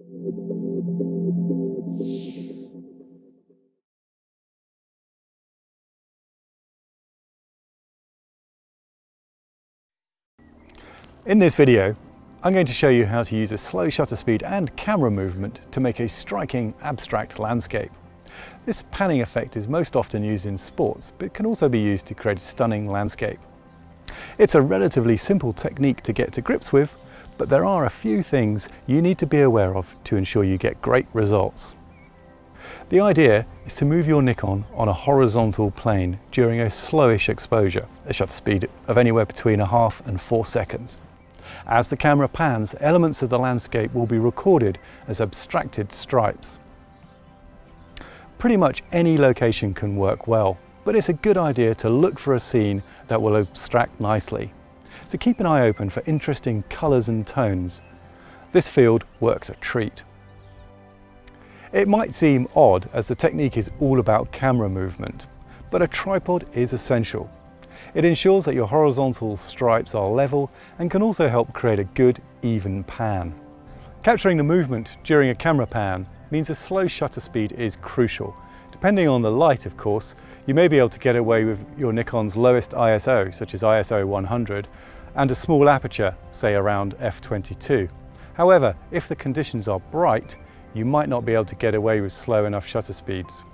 In this video, I'm going to show you how to use a slow shutter speed and camera movement to make a striking abstract landscape. This panning effect is most often used in sports, but it can also be used to create a stunning landscape. It's a relatively simple technique to get to grips with, but there are a few things you need to be aware of to ensure you get great results. The idea is to move your Nikon on a horizontal plane during a slowish exposure, a shutter speed of anywhere between 1/2 and 4 seconds. As the camera pans, elements of the landscape will be recorded as abstracted stripes. Pretty much any location can work well, but it's a good idea to look for a scene that will abstract nicely. So keep an eye open for interesting colours and tones. This field works a treat. It might seem odd as the technique is all about camera movement, but a tripod is essential. It ensures that your horizontal stripes are level and can also help create a good, even pan. Capturing the movement during a camera pan means a slow shutter speed is crucial. Depending on the light, of course, you may be able to get away with your Nikon's lowest ISO, such as ISO 100, and a small aperture, say around f/22. However, if the conditions are bright, you might not be able to get away with slow enough shutter speeds.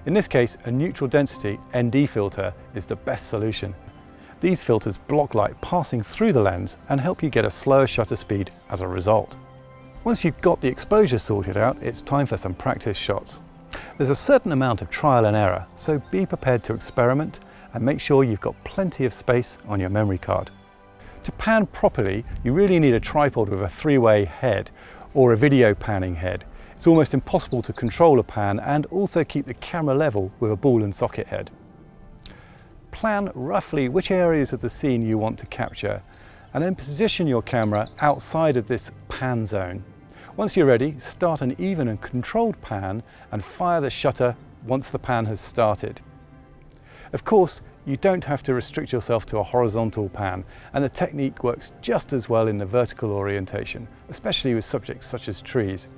In this case, a neutral density ND filter is the best solution. These filters block light passing through the lens and help you get a slower shutter speed as a result. Once you've got the exposure sorted out, it's time for some practice shots. There's a certain amount of trial and error, so be prepared to experiment and make sure you've got plenty of space on your memory card. To pan properly, you really need a tripod with a 3-way head or a video panning head. It's almost impossible to control a pan and also keep the camera level with a ball and socket head. Plan roughly which areas of the scene you want to capture and then position your camera outside of this pan zone. Once you're ready, start an even and controlled pan and fire the shutter once the pan has started. Of course, you don't have to restrict yourself to a horizontal pan, and the technique works just as well in the vertical orientation, especially with subjects such as trees.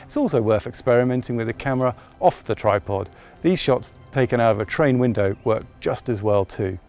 It's also worth experimenting with the camera off the tripod. These shots taken out of a train window work just as well too.